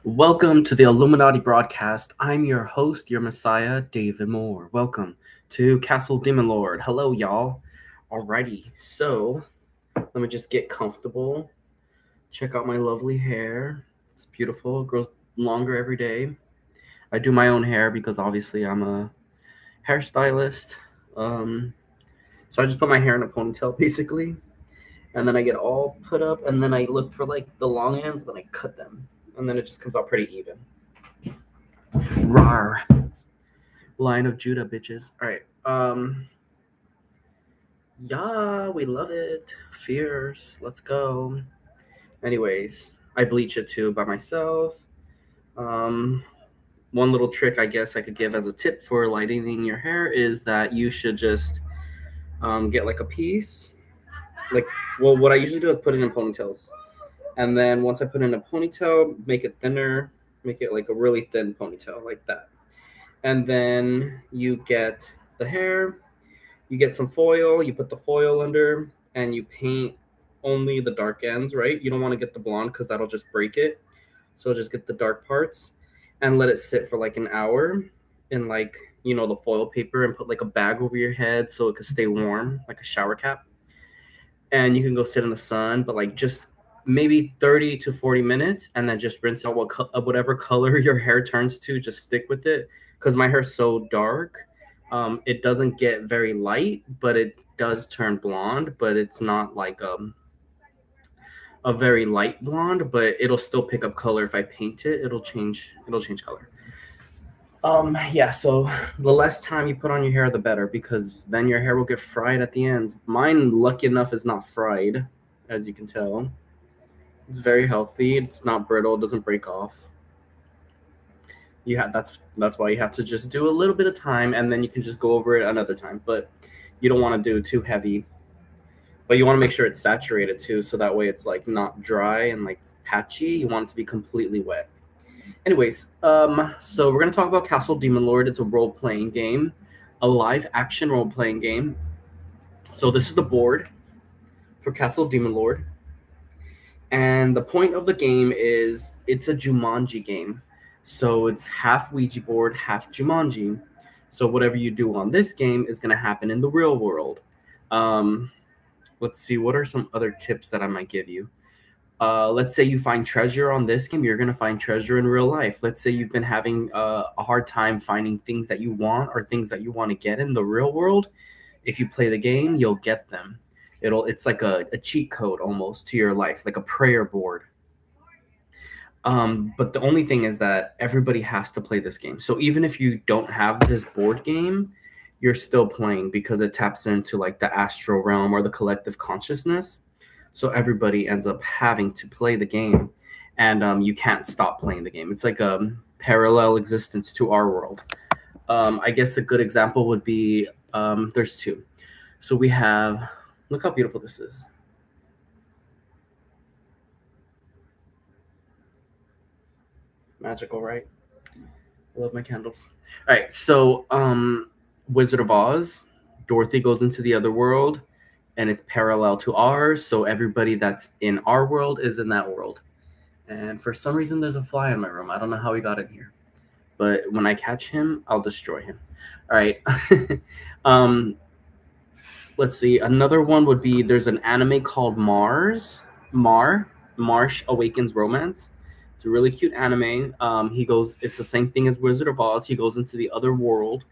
Welcome to the Illuminati broadcast. I'm your host, your messiah, David Moore. Welcome to Castle Demon Lord. Hello, y'all. Alrighty, so let me just get comfortable. Check out my lovely hair. It's beautiful. It grows longer every day. I do my own hair because obviously I'm a hairstylist. So I just put my hair in a ponytail basically, and then I get all put up, and then I look for like the long ends, then I cut them, and then it just comes out pretty even. Rar. Line of Judah, bitches. All right. Yeah, we love it. Fierce. Let's go. Anyways, I bleach it too by myself. One little trick I guess I could give as a tip for lightening your hair is that you should just get like a piece. What I usually do is put it in ponytails. And then once I put it in a ponytail, make it thinner, make it like a really thin ponytail like that. And then you get the hair, you get some foil, you put the foil under, and you paint only the dark ends, right? You don't want to get the blonde because that'll just break it. So just get the dark parts and let it sit for like an hour in the foil paper, and put like a bag over your head so it could stay warm, like a shower cap. And you can go sit in the sun, but like just maybe 30 to 40 minutes, and then just rinse out whatever color your hair turns to. Just stick with it because my hair's so dark. It doesn't get very light, but it does turn blonde, but it's not like a very light blonde, but it'll still pick up color. If I paint it, it'll change color. Yeah, so the less time you put on your hair, the better, because then your hair will get fried at the end. Mine, lucky enough, is not fried, as you can tell. It's very healthy. It's not brittle. It doesn't break off. That's why you have to just do a little bit of time, and then you can just go over it another time. But you don't want to do too heavy. But you want to make sure it's saturated too, so that way it's like not dry and like patchy. You want it to be completely wet. Anyways, so we're gonna talk about Castle Demon Lord. It's a role-playing game, a live-action role-playing game. So this is the board for Castle Demon Lord, and the point of the game is it's a Jumanji game. So it's half Ouija board, half Jumanji. So whatever you do on this game is gonna happen in the real world. Let's see, what are some other tips that I might give you? Let's say you find treasure on this game, you're going to find treasure in real life. Let's say you've been having a hard time finding things that you want or things that you want to get in the real world. If you play the game, you'll get them. It's like a cheat code almost to your life, like a prayer board. But the only thing is that everybody has to play this game. So even if you don't have this board game, you're still playing because it taps into like the astral realm or the collective consciousness. So everybody ends up having to play the game, and you can't stop playing the game. It's like a parallel existence to our world. I guess a good example would be there's two. So we have, look how beautiful this is. Magical, right? I love my candles. All right, so Wizard of Oz, Dorothy goes into the other world, and it's parallel to ours. So everybody that's in our world is in that world. And for some reason, there's a fly in my room. I don't know how he got in here, but when I catch him, I'll destroy him. All right. Let's see. Another one would be there's an anime called Marsh Awakens Romance. It's a really cute anime. It's the same thing as Wizard of Oz. He goes into the other world,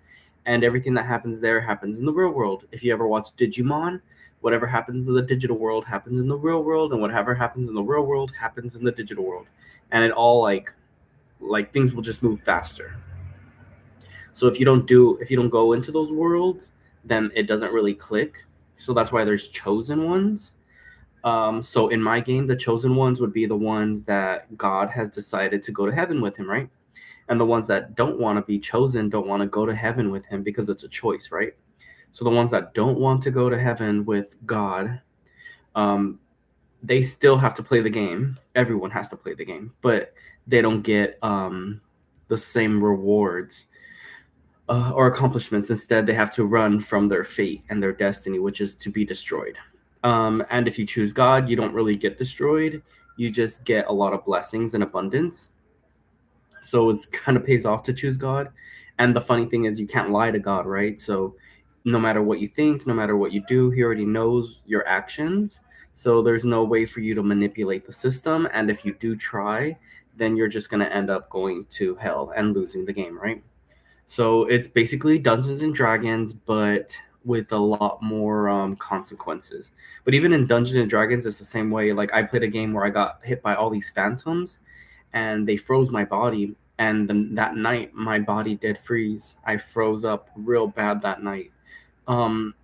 and everything that happens there happens in the real world. If you ever watch Digimon, whatever happens in the digital world happens in the real world, and whatever happens in the real world happens in the digital world. And it all like things will just move faster. So if you don't go into those worlds, then it doesn't really click. So that's why there's chosen ones. So in my game, the chosen ones would be the ones that God has decided to go to heaven with him, right? And the ones that don't want to be chosen don't want to go to heaven with him because it's a choice, right? So the ones that don't want to go to heaven with God, they still have to play the game. Everyone has to play the game, but they don't get the same rewards or accomplishments. Instead, they have to run from their fate and their destiny, which is to be destroyed. And if you choose God, you don't really get destroyed. You just get a lot of blessings and abundance. So it's kind of pays off to choose God. And the funny thing is, you can't lie to God, right? So no matter what you think, no matter what you do, He already knows your actions. So there's no way for you to manipulate the system. And if you do try, then you're just going to end up going to hell and losing the game, right? So it's basically Dungeons and Dragons, but with a lot more consequences. But even in Dungeons and Dragons, it's the same way. Like I played a game where I got hit by all these phantoms, and they froze my body. And that night, my body did freeze. I froze up real bad that night. Um,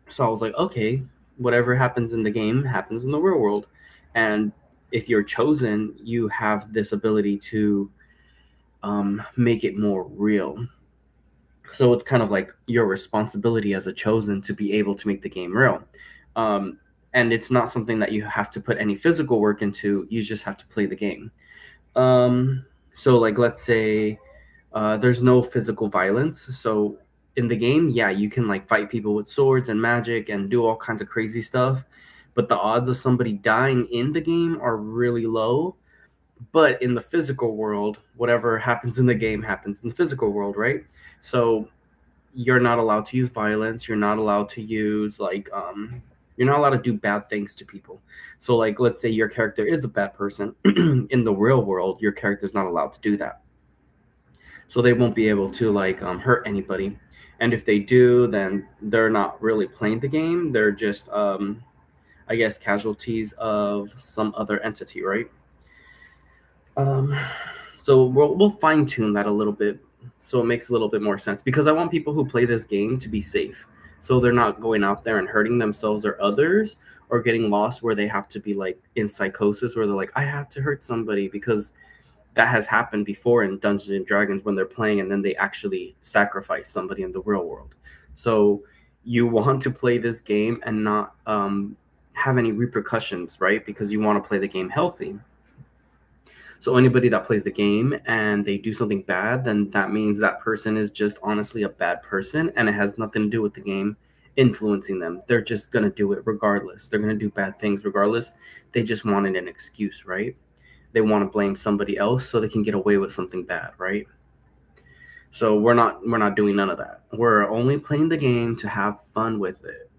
so I was like, okay, whatever happens in the game happens in the real world, and if you're chosen, you have this ability to make it more real. So it's kind of like your responsibility as a chosen to be able to make the game real. Um, and it's not something that you have to put any physical work into. You just have to play the game. So like let's say there's no physical violence. So in the game, yeah, you can like fight people with swords and magic and do all kinds of crazy stuff. But the odds of somebody dying in the game are really low. But in the physical world, whatever happens in the game happens in the physical world, right? So you're not allowed to use violence. You're not allowed to use you're not allowed to do bad things to people. So like let's say your character is a bad person in the real world, your character is not allowed to do that. So they won't be able to hurt anybody. And if they do, then they're not really playing the game. They're just I guess casualties of some other entity, right? Um, so we'll fine tune that a little bit so it makes a little bit more sense because I want people who play this game to be safe. So they're not going out there and hurting themselves or others or getting lost where they have to be like in psychosis where they're like, I have to hurt somebody, because that has happened before in Dungeons and Dragons when they're playing and then they actually sacrifice somebody in the real world. So you want to play this game and not have any repercussions, right? Because you want to play the game healthy. So anybody that plays the game and they do something bad, then that means that person is just honestly a bad person and it has nothing to do with the game influencing them. They're just going to do it regardless. They're going to do bad things regardless. They just wanted an excuse, right? They want to blame somebody else so they can get away with something bad, right? So we're not doing none of that. We're only playing the game to have fun with it.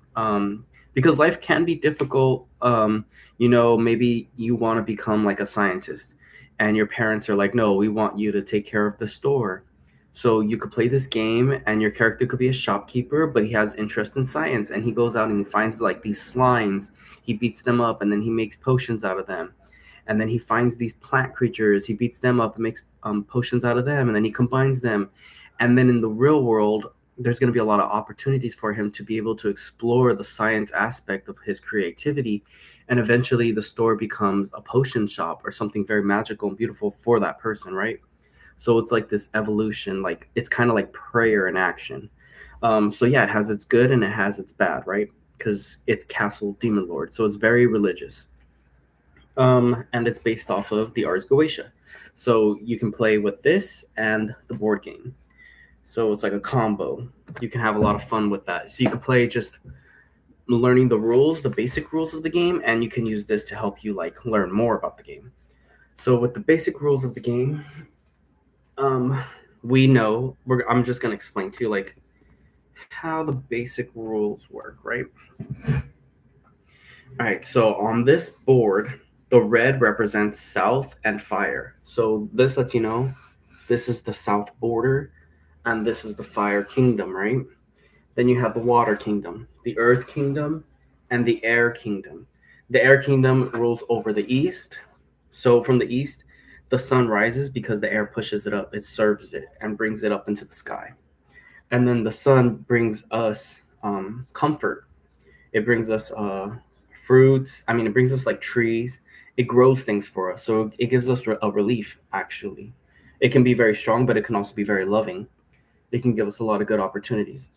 Because life can be difficult. Maybe you want to become like a scientist and your parents are like, no, we want you to take care of the store. So you could play this game and your character could be a shopkeeper, but he has interest in science and he goes out and he finds like these slimes, he beats them up and then he makes potions out of them. And then he finds these plant creatures, he beats them up and makes potions out of them, and then he combines them. And then in the real world, there's going to be a lot of opportunities for him to be able to explore the science aspect of his creativity. And eventually the store becomes a potion shop or something very magical and beautiful for that person, right? So it's like this evolution, like it's kind of like prayer in action. So yeah, it has its good and it has its bad, right? Because it's Castle Demon Lord, so it's very religious. And it's based off of the Ars Goetia. So you can play with this and the board game. So it's like a combo. You can have a lot of fun with that. So you can play just learning the rules, the basic rules of the game, and you can use this to help you like learn more about the game. So with the basic rules of the game, we know I'm just gonna explain to you like how the basic rules work, right? All right. So on this board, the red represents south and fire. So this lets you know this is the south border and this is the fire kingdom, right? Then you have the water kingdom, the earth kingdom, and the air kingdom. The air kingdom rules over the east. So from the east, the sun rises because the air pushes it up, it serves it and brings it up into the sky. And then the sun brings us comfort. It brings us fruits. I mean, it brings us like trees. It grows things for us. So it gives us a relief, actually. It can be very strong, but it can also be very loving. It can give us a lot of good opportunities.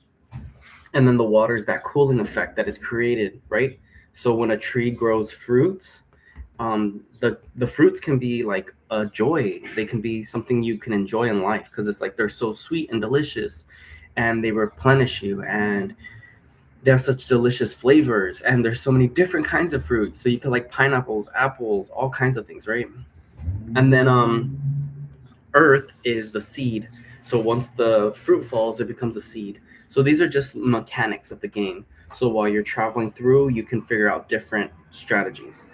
And then the water is that cooling effect that is created, right? So when a tree grows fruits, the fruits can be like a joy. They can be something you can enjoy in life because it's like they're so sweet and delicious, and they replenish you, and they have such delicious flavors. And there's so many different kinds of fruit. So you can like pineapples, apples, all kinds of things, right? And then Earth is the seed. So once the fruit falls, it becomes a seed. So these are just mechanics of the game. So while you're traveling through, you can figure out different strategies.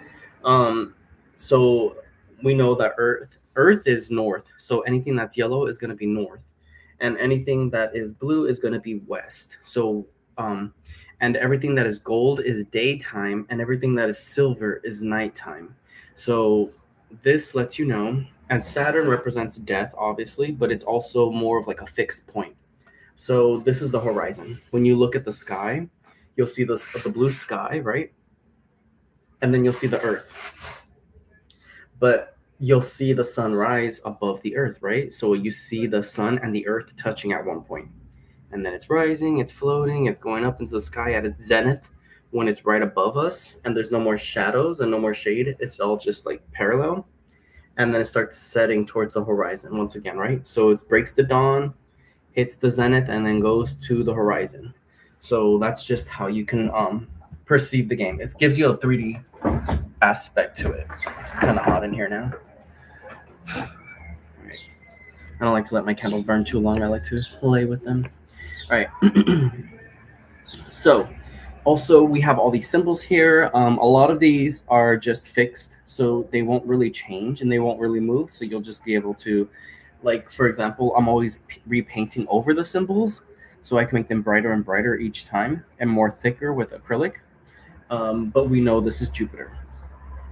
Um, so we know that Earth is north. So anything that's yellow is going to be north, and anything that is blue is going to be west. So and everything that is gold is daytime, and everything that is silver is nighttime. So this lets you know, and Saturn represents death, obviously, but it's also more of like a fixed point. So this is the horizon. When you look at the sky, you'll see the blue sky, right? And then you'll see the Earth. But you'll see the sun rise above the Earth, right? So you see the sun and the Earth touching at one point. And then it's rising, it's floating, it's going up into the sky at its zenith when it's right above us, and there's no more shadows and no more shade. It's all just like parallel. And then it starts setting towards the horizon once again, right? So it breaks the dawn, hits the zenith, and then goes to the horizon. So that's just how you can perceive the game. It gives you a 3D aspect to it. It's kind of hot in here now. All right. I don't like to let my candles burn too long. I like to play with them. All right. So also we have all these symbols here. A lot of these are just fixed, so they won't really change and they won't really move. So you'll just be able to, like, for example, I'm always repainting over the symbols so I can make them brighter and brighter each time and more thicker with acrylic. But we know this is Jupiter.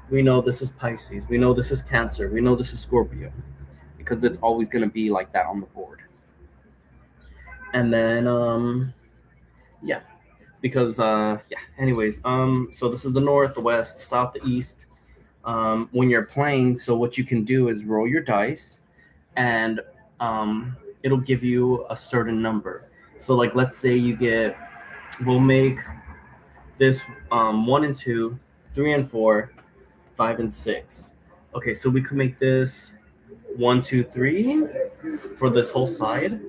We know this is Pisces. We know this is Cancer. We know this is Scorpio, because it's always going to be like that on the board. And then, yeah, because, anyways, so this is the north, the west, the south, the east. When you're playing, so what you can do is roll your dice, and it'll give you a certain number. So, like, let's say we'll make this 1 and 2, 3 and 4, 5 and 6. Okay, so we could make this 1, 2, 3 for this whole side,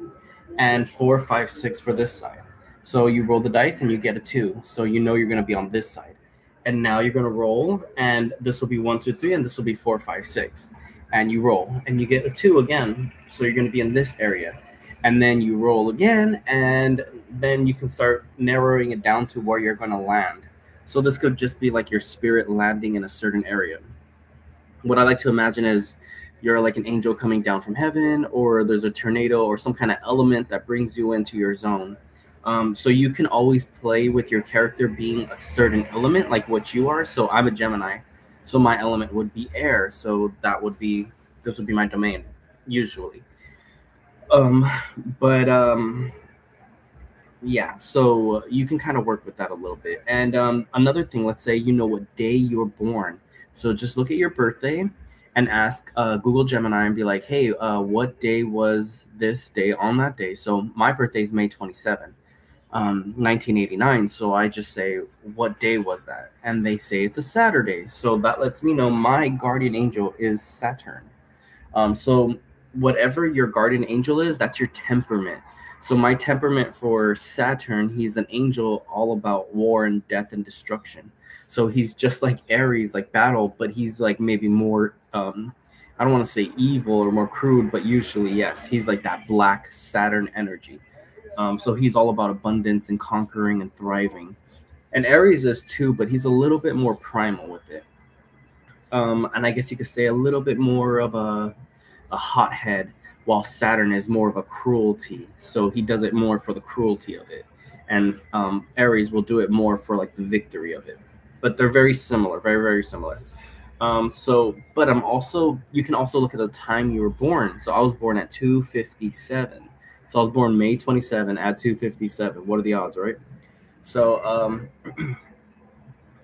and 4, 5, 6 for this side. So you roll the dice and you get a 2. So you know you're going to be on this side. And now you're going to roll, and this will be 1, 2, 3, and this will be 4, 5, 6. And you roll, and you get a 2 again. So you're going to be in this area. And then you roll again, and then you can start narrowing it down to where you're going to land. So this could just be like your spirit landing in a certain area. What I like to imagine is you're like an angel coming down from heaven, or there's a tornado or some kind of element that brings you into your zone. So you can always play with your character being a certain element, like what you are. So I'm a Gemini, so my element would be air. So this would be my domain, usually. But yeah, so you can kind of work with that a little bit. And another thing, let's say you know what day you were born. So just look at your birthday and ask Google Gemini and be like, hey, what day was this day on that day? So my birthday is May 27, 1989. So I just say, what day was that? And they say it's a Saturday. So that lets me know my guardian angel is Saturn. So whatever your guardian angel is, that's your temperament. So my temperament for Saturn, he's an angel all about war and death and destruction. So he's just like Aries, like battle, but he's like maybe more, I don't want to say evil or more crude, but usually, yes, he's like that black Saturn energy. So he's all about abundance and conquering and thriving. And Aries is too, but he's a little bit more primal with it. And I guess you could say a little bit more of a hothead, while Saturn is more of a cruelty. So he does it more for the cruelty of it. And Aries will do it more for like the victory of it. But they're very similar, very, very similar. But you can also look at the time you were born. So I was born at 2:57. So I was born May 27 at 2:57. What are the odds, right? So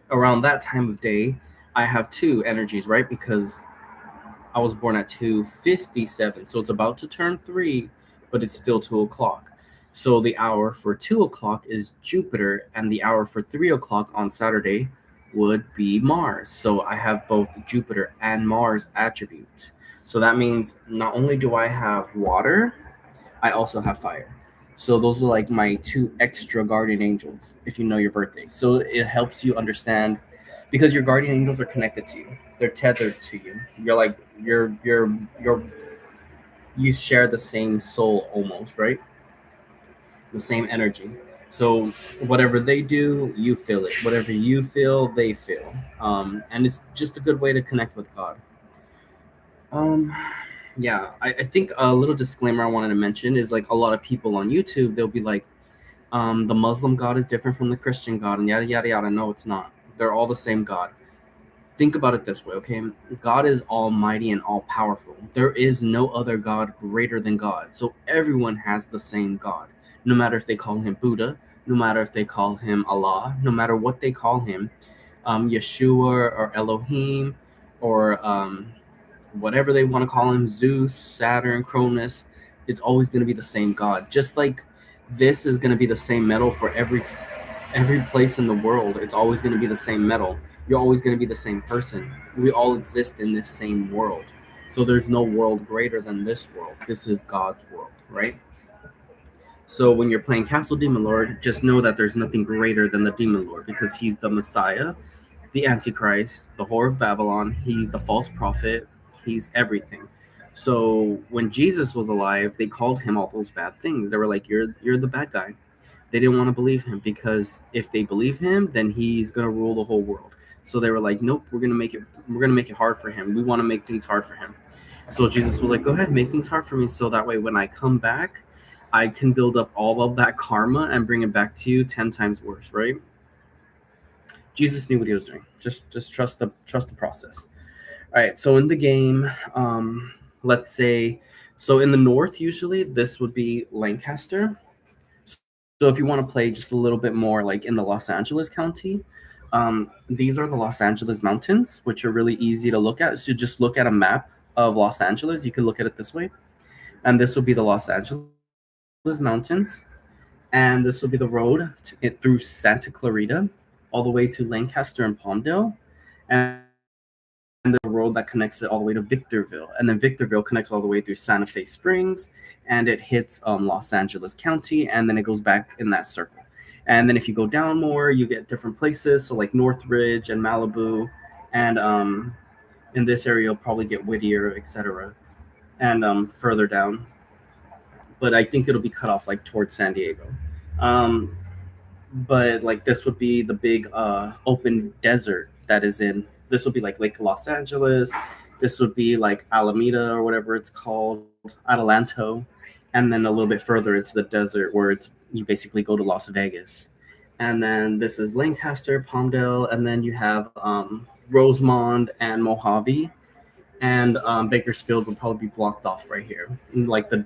around that time of day, I have two energies, right? Because I was born at 2:57, so it's about to turn 3, but it's still 2 o'clock. So the hour for 2 o'clock is Jupiter, and the hour for 3 o'clock on Saturday would be Mars. So I have both Jupiter and Mars attributes. So that means not only do I have water, I also have fire. So those are like my two extra guardian angels, if you know your birthday. So it helps you understand, because your guardian angels are connected to you. They're tethered to you. You're like your you share the same soul almost, right? The same energy. So whatever they do, you feel it. Whatever you feel, they feel. And it's just a good way to connect with God. Um, yeah, I think a little disclaimer I wanted to mention is like a lot of people on YouTube, they'll be like, the Muslim God is different from the Christian God, and yada yada yada. No, it's not. They're all the same God. Think about it this way, okay? God is almighty and all powerful. There is no other God greater than God. So everyone has the same God. No matter if they call him Buddha, no matter if they call him Allah, no matter what they call him, Yeshua or Elohim or whatever they want to call him, Zeus, Saturn, Cronus, it's always going to be the same God. Just like this is going to be the same metal for every place in the world. It's always going to be the same metal. You're always going to be the same person. We all exist in this same world. So there's no world greater than this world. This is God's world, right? So when you're playing Castle Demon Lord, just know that there's nothing greater than the Demon Lord because he's the Messiah, the Antichrist, the whore of Babylon. He's the false prophet. He's everything. So when Jesus was alive, they called him all those bad things. They were like, "You're the bad guy." They didn't want to believe him because if they believe him, then he's gonna rule the whole world. So they were like, "Nope, we're gonna make it hard for him. We want to make things hard for him." So Jesus was like, "Go ahead, make things hard for me, so that way when I come back, I can build up all of that karma and bring it back to you 10 times worse." Right? Jesus knew what he was doing. Just trust the process. All right. So in the game, let's say, so in the north, usually this would be Lancaster. So if you want to play just a little bit more like in the Los Angeles County, these are the Los Angeles Mountains, which are really easy to look at. So just look at a map of Los Angeles. You can look at it this way, and this will be the Los Angeles Mountains, and this will be the road through Santa Clarita, all the way to Lancaster and Palmdale, and the road that connects it all the way to Victorville, and then Victorville connects all the way through Santa Fe Springs, and it hits Los Angeles County, and then it goes back in that circle. And then if you go down more, you get different places, so like Northridge and Malibu, and in this area you'll probably get Whittier, etc. And further down, but I think it'll be cut off like towards San Diego. Um, but like this would be the big open desert that is in, this would be like Lake Los Angeles, this would be like Alameda or whatever it's called, Adelanto, and then a little bit further into the desert where it's, you basically go to Las Vegas. And then this is Lancaster, Palmdale, and then you have Rosemont and Mojave, and Bakersfield would probably be blocked off right here, like the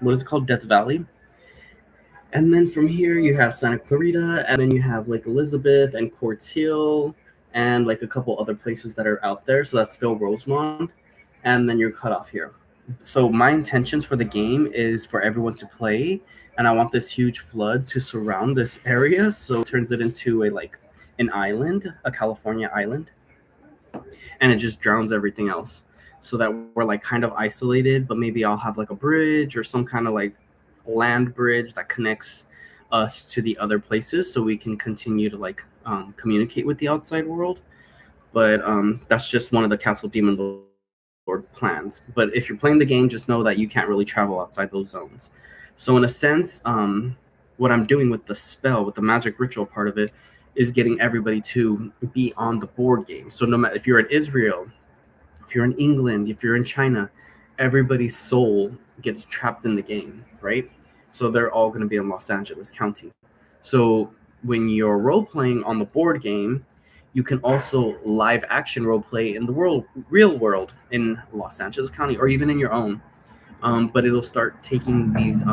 what is it called, Death Valley. And then from here you have Santa Clarita, and then you have Lake Elizabeth and Quartz Hill, and like a couple other places that are out there. So that's still Rosemont, and then you're cut off here. So my intentions for the game is for everyone to play, and I want this huge flood to surround this area, so it turns it into a like an island, a California island, and it just drowns everything else. So that we're like kind of isolated, but maybe I'll have like a bridge or some kind of like land bridge that connects us to the other places so we can continue to like communicate with the outside world. But that's just one of the Castle Demon Lord plans. But if you're playing the game, just know that you can't really travel outside those zones. So in a sense, what I'm doing with the spell, with the magic ritual part of it, is getting everybody to be on the board game. So no matter if you're in Israel, if you're in England, if you're in China, everybody's soul gets trapped in the game, right? So they're all going to be in Los Angeles County. So when you're role playing on the board game, you can also live action role play in the real world in Los Angeles County, or even in your own. But it'll start taking these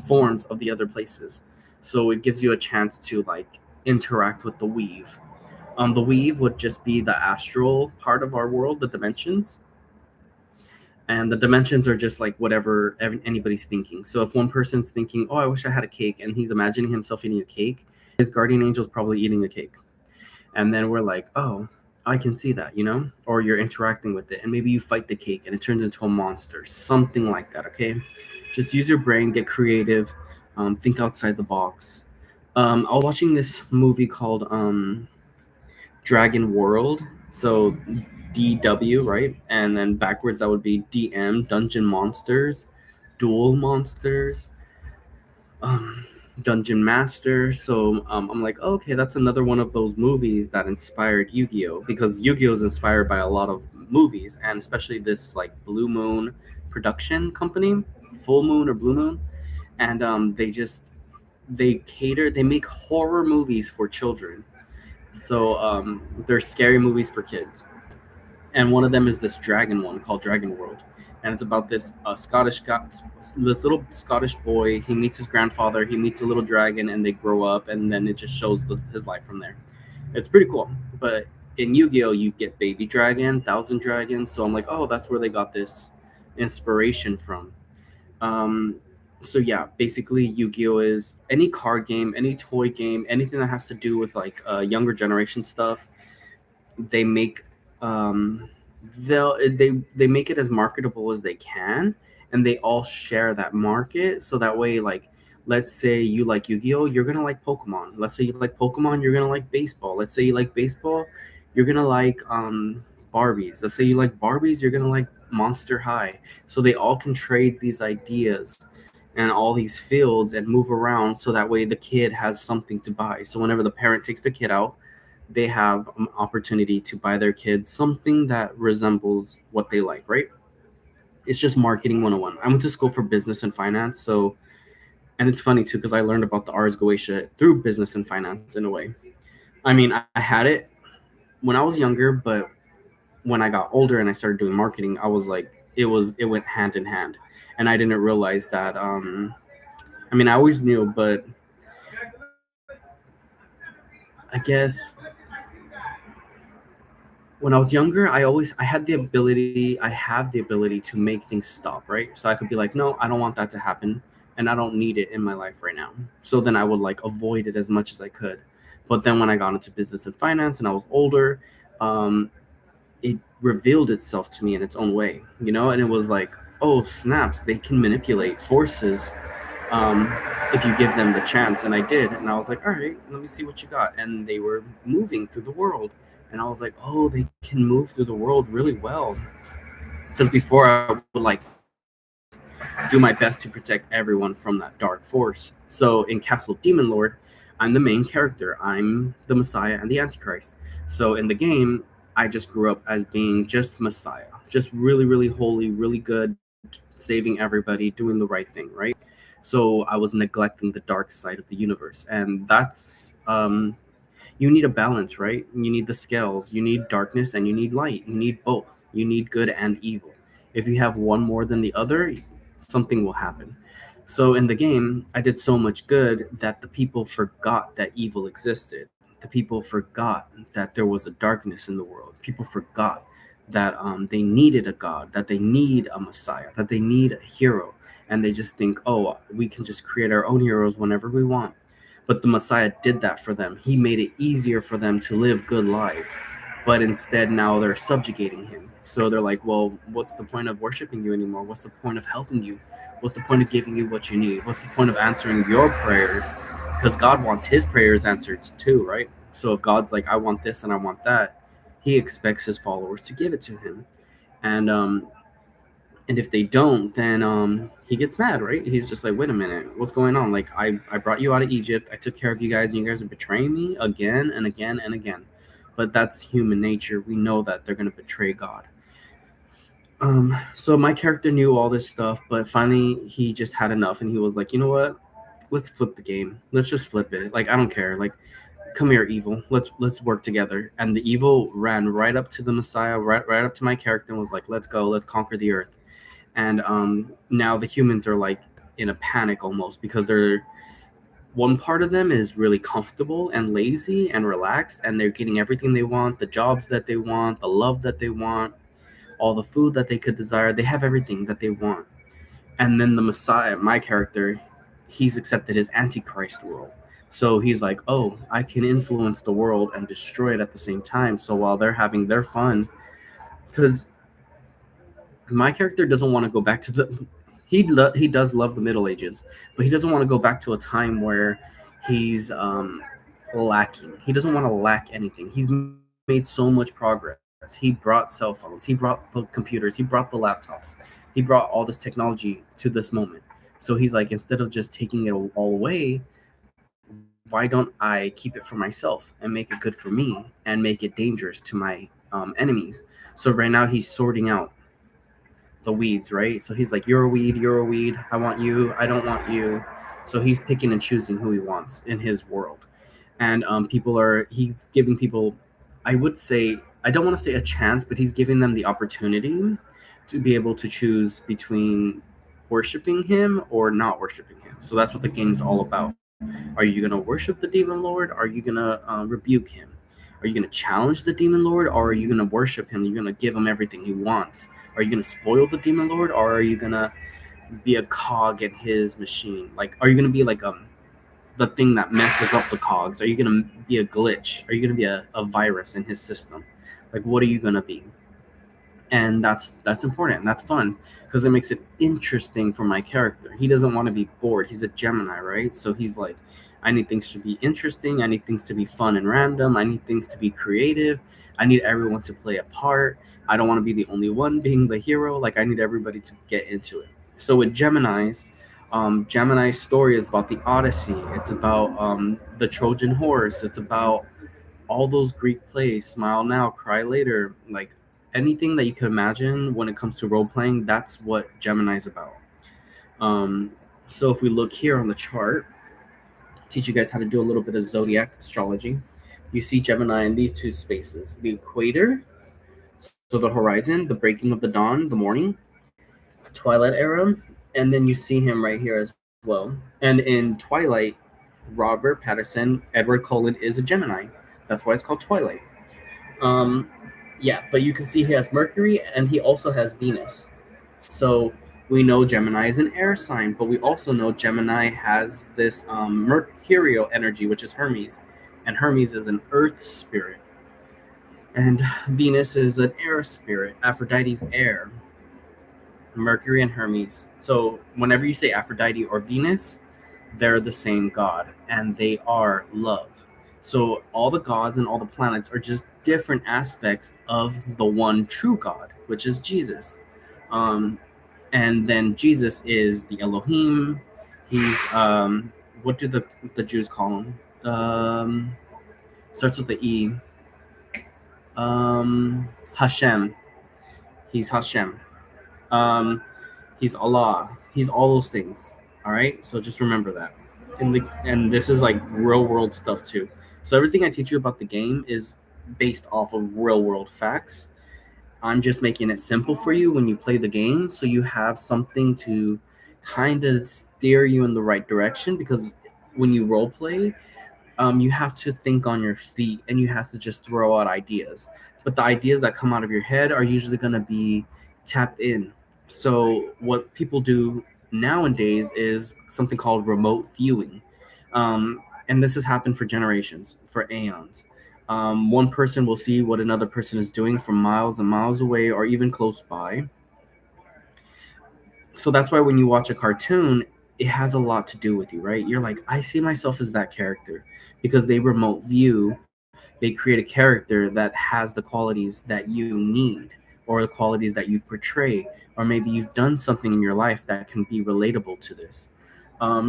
forms of the other places. So it gives you a chance to like interact with the weave. The weave would just be the astral part of our world, the dimensions. And the dimensions are just like whatever anybody's thinking. So if one person's thinking, "Oh, I wish I had a cake," and he's imagining himself eating a cake, his guardian angel's probably eating a cake. And then we're like, "Oh, I can see that," or you're interacting with it, and maybe you fight the cake and it turns into a monster, something like that. Okay, just use your brain, get creative, think outside the box. I was watching this movie called Dragon World. So DW, right? And then backwards that would be DM, Dungeon Monsters, Duel Monsters, um, Dungeon Master. So I'm like, oh, okay, that's another one of those movies that inspired Yu-Gi-Oh, because Yu-Gi-Oh is inspired by a lot of movies, and especially this like Blue Moon production company, Full Moon or Blue Moon, and they make horror movies for children. So they're scary movies for kids, and one of them is this dragon one called Dragon World, and it's about this this little Scottish boy. He meets his grandfather. He meets a little dragon, and they grow up, and then it just shows his life from there. It's pretty cool. But in Yu-Gi-Oh, you get Baby Dragon, Thousand Dragons. So I'm like, oh, that's where they got this inspiration from. Um, so yeah, basically Yu-Gi-Oh is any card game, any toy game, anything that has to do with like younger generation stuff. They make um, they make it as marketable as they can, and they all share that market. So that way, like, let's say you like Yu-Gi-Oh, you're gonna like Pokemon. Let's say you like Pokemon, you're gonna like baseball. Let's say you like baseball, you're gonna like Barbies. Let's say you like Barbies, you're gonna like Monster High. So they all can trade these ideas and all these fields and move around, so that way the kid has something to buy. So whenever the parent takes the kid out, they have an opportunity to buy their kids something that resembles what they like, right? It's just marketing 101. I went to school for business and finance, so, and it's funny too because I learned about the Ars Goetia through business and finance in a way. I mean, I had it when I was younger, but when I got older and I started doing marketing, I was like, it went hand in hand, and I didn't realize that. I mean, I always knew, but I guess when I was younger, I had the ability, I have the ability to make things stop, right? So I could be like, no, I don't want that to happen, and I don't need it in my life right now. So then I would like avoid it as much as I could. But then when I got into business and finance and I was older, um, it revealed itself to me in its own way, and it was like, oh snaps, they can manipulate forces um, if you give them the chance. And I did, and I was like, all right, let me see what you got. And they were moving through the world, and I was like, oh, they can move through the world really well. Because before I would like do my best to protect everyone from that dark force. So in Castle Demon Lord, I'm the main character. I'm the Messiah and the Antichrist. So in the game, I just grew up as being just Messiah, just really, really holy, really good, saving everybody, doing the right thing, right? So I was neglecting the dark side of the universe, and that's you need a balance, right? You need the scales. You need darkness and you need light. You need both. You need good and evil. If you have one more than the other, something will happen. So in the game, I did so much good that the people forgot that evil existed. The people forgot that there was a darkness in the world. People forgot that they needed a god, that they need a messiah, that they need a hero. And they just think, oh, we can just create our own heroes whenever we want. But the Messiah did that for them. He made it easier for them to live good lives. But instead, now they're subjugating him. So they're like, well, what's the point of worshiping you anymore? What's the point of helping you? What's the point of giving you what you need? What's the point of answering your prayers? Because God wants his prayers answered too, right? So if God's like, I want this and I want that, he expects his followers to give it to him. And and if they don't, then he gets mad, right? He's just like, wait a minute, what's going on? Like, I brought you out of Egypt, I took care of you guys, and you guys are betraying me again and again and again. But that's human nature. We know that they're going to betray God. So my character knew all this stuff, but finally he just had enough, and he was like, you know what, let's flip the game, let's just flip it. Like, I don't care, like, come here, evil, let's work together. And the evil ran right up to the Messiah, right up to my character, and was like, let's go, let's conquer the earth. And now the humans are like in a panic almost, because they're, one part of them is really comfortable and lazy and relaxed, and they're getting everything they want, the jobs that they want, the love that they want, all the food that they could desire. They have everything that they want. And then the Messiah, my character, he's accepted his Antichrist world. So he's like, oh, I can influence the world and destroy it at the same time. So while they're having their fun, because my character doesn't want to go back to the, he does love the Middle Ages, but he doesn't want to go back to a time where he's lacking. He doesn't want to lack anything. He's made so much progress. He brought cell phones, he brought the computers, he brought the laptops, he brought all this technology to this moment. So he's like, instead of just taking it all away, why don't I keep it for myself and make it good for me and make it dangerous to my enemies? So right now he's sorting out the weeds, right? So he's like, you're a weed, I want you, I don't want you. So he's picking and choosing who he wants in his world. And he's giving people, I would say, I don't want to say a chance, but he's giving them the opportunity to be able to choose between worshiping him or not worshiping him. So that's what the game's all about. Are you going to worship the demon lord? Are you going to rebuke him? Are you going to challenge the demon lord, or are you going to worship him? You're going to give him everything he wants. Are you going to spoil the demon lord, or are you going to be a cog in his machine? Like, are you going to be like the thing that messes up the cogs? Are you going to be a glitch? Are you going to be a virus in his system? Like, what are you going to be? And that's important and that's fun because it makes it interesting for my character. He doesn't want to be bored. He's a Gemini, right? So he's like, I need things to be interesting, I need things to be fun and random, I need things to be creative, I need everyone to play a part. I don't want to be the only one being the hero. Like, I need everybody to get into it. So with Gemini's story is about the Odyssey. It's about the Trojan horse. It's about all those Greek plays, Smile Now, Cry Later, like anything that you could imagine when it comes to role playing. That's what Gemini's about. Um, so if we look here on the chart, teach you guys how to do a little bit of zodiac astrology. You see Gemini in these two spaces: the equator, so the horizon, the breaking of the dawn, the morning, twilight era, and then you see him right here as well. And in Twilight, Robert Patterson, Edward Cullen is a Gemini. That's why it's called Twilight. Um, yeah, but you can see he has Mercury and he also has Venus. So we know Gemini is an air sign, but we also know Gemini has this mercurial energy, which is Hermes, and Hermes is an earth spirit, and Venus is an air spirit. Aphrodite's air. Mercury and Hermes. So whenever you say Aphrodite or Venus, they're the same god and they are love. So all the gods and all the planets are just different aspects of the one true God, which is Jesus. And then Jesus is the Elohim. He's what do the Jews call him? Starts with the E. Hashem. He's Hashem. He's Allah. He's all those things. All right. So just remember that. And this is like real world stuff too. So everything I teach you about the game is based off of real world facts. I'm just making it simple for you when you play the game, so you have something to kind of steer you in the right direction. Because when you role play, you have to think on your feet and you have to just throw out ideas. But the ideas that come out of your head are usually going to be tapped in. So what people do nowadays is something called remote viewing. And this has happened for generations, for aeons. One person will see what another person is doing from miles and miles away or even close by. So that's why when you watch a cartoon, it has a lot to do with you, right? You're like, I see myself as that character, because they remote view, they create a character that has the qualities that you need, or the qualities that you portray, or maybe you've done something in your life that can be relatable to this.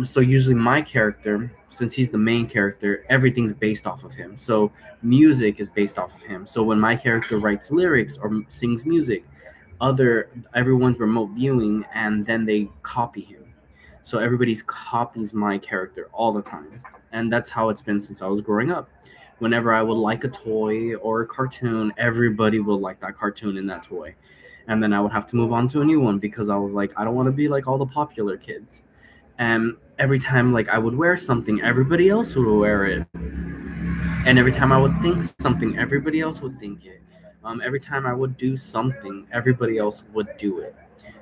So usually my character, since he's the main character, everything's based off of him. So music is based off of him. So when my character writes lyrics or sings music, everyone's remote viewing and then they copy him. So everybody's copies my character all the time. And that's how it's been since I was growing up. Whenever I would like a toy or a cartoon, everybody will like that cartoon and that toy. And then I would have to move on to a new one because I was like, I don't want to be like all the popular kids. And every time like I would wear something, everybody else would wear it. And every time I would think something, everybody else would think it. Every time I would do something, everybody else would do it.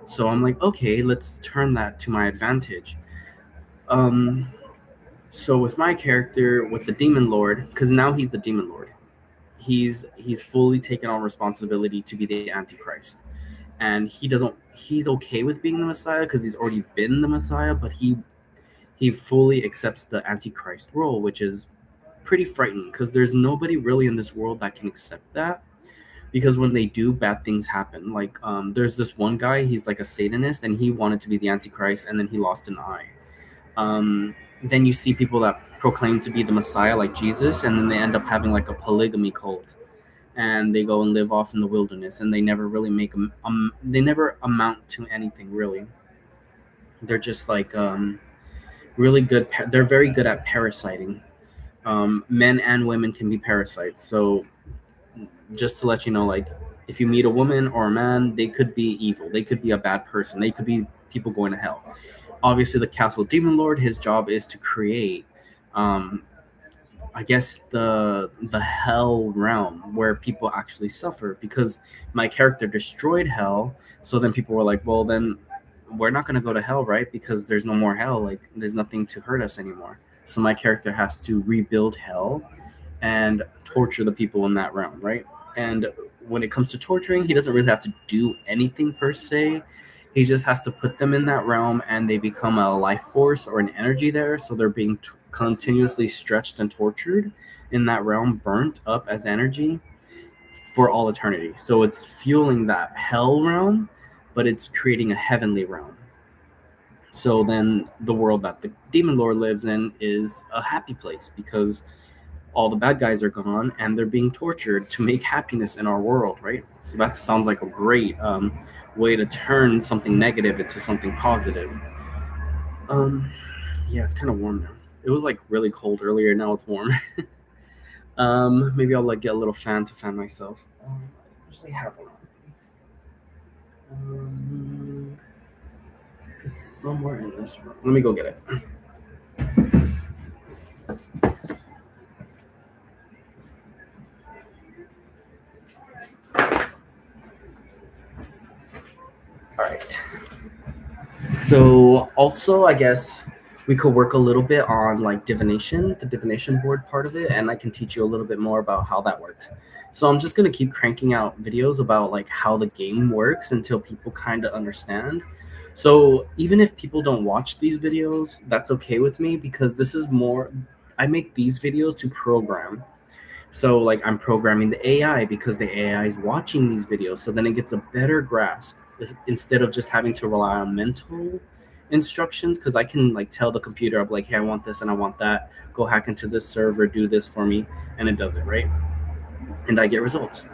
So I'm like, okay, let's turn that to my advantage. Um, so with my character, with the Demon Lord, because now he's the Demon Lord, he's fully taken on responsibility to be the Antichrist, and he's okay with being the Messiah because he's already been the Messiah, but he fully accepts the Antichrist role, which is pretty frightening because there's nobody really in this world that can accept that. because when they do, bad things happen. Like there's this one guy, he's like a Satanist, and he wanted to be the Antichrist, and then he lost an eye. Then you see people that proclaim to be the Messiah, like Jesus, and then they end up having like a polygamy cult, and they go and live off in the wilderness, and they never really they never amount to anything really. They're just like really good. They're very good at parasiting. Men and women can be parasites. So just to let you know, like if you meet a woman or a man, they could be evil. They could be a bad person. They could be people going to hell. Obviously, the castle demon lord, his job is to create, um, I guess the hell realm where people actually suffer. Because my character destroyed hell, so then people were like, well, then we're not gonna go to hell, right? Because there's no more hell. Like there's nothing to hurt us anymore. So my character has to rebuild hell and torture the people in that realm, right? And when it comes to torturing, he doesn't really have to do anything per se. He just has to put them in that realm and they become a life force or an energy there. So they're being continuously stretched and tortured in that realm, burnt up as energy for all eternity. So it's fueling that hell realm, but it's creating a heavenly realm. So then the world that the demon lord lives in is a happy place because all the bad guys are gone and they're being tortured to make happiness in our world, right? So that sounds like a great way to turn something negative into something positive. Um, yeah, it's kind of warm now. It was like really cold earlier. Now it's warm. Maybe I'll like get a little fan to fan myself. I usually have one. It's somewhere in this room. Let me go get it. All right. So also, I guess we could work a little bit on like divination, the divination board part of it, and I can teach you a little bit more about how that works. So I'm just gonna keep cranking out videos about like how the game works until people kind of understand. So even if people don't watch these videos, that's okay with me because this is more. I make these videos to program. So like I'm programming the AI because the AI is watching these videos, so then it gets a better grasp instead of just having to rely on mental instructions. Because I can like tell the computer, I'm like, hey, I want this and I want that. Go hack into this server, do this for me, and it does it, right? And I get results.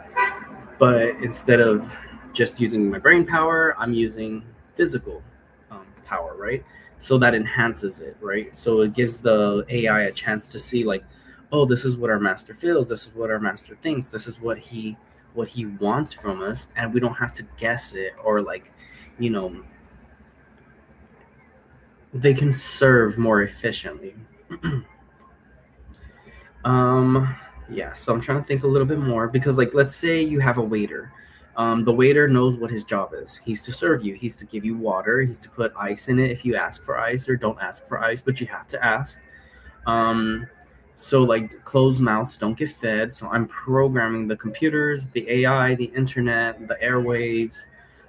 But instead of just using my brain power, I'm using physical power, right? So that enhances it, right? So it gives the AI a chance to see like, oh, this is what our master feels, this is what our master thinks, this is what he wants from us, and we don't have to guess it or like, you know, they can serve more efficiently. um yeah, so I'm trying to think a little bit more because like let's say you have a waiter. The waiter knows what his job is. He's to serve you. He's to give you water. He's to put ice in it if you ask for ice or don't ask for ice, but you have to ask. Um, so like closed mouths don't get fed. So I'm programming the computers, the AI, the internet, the airwaves.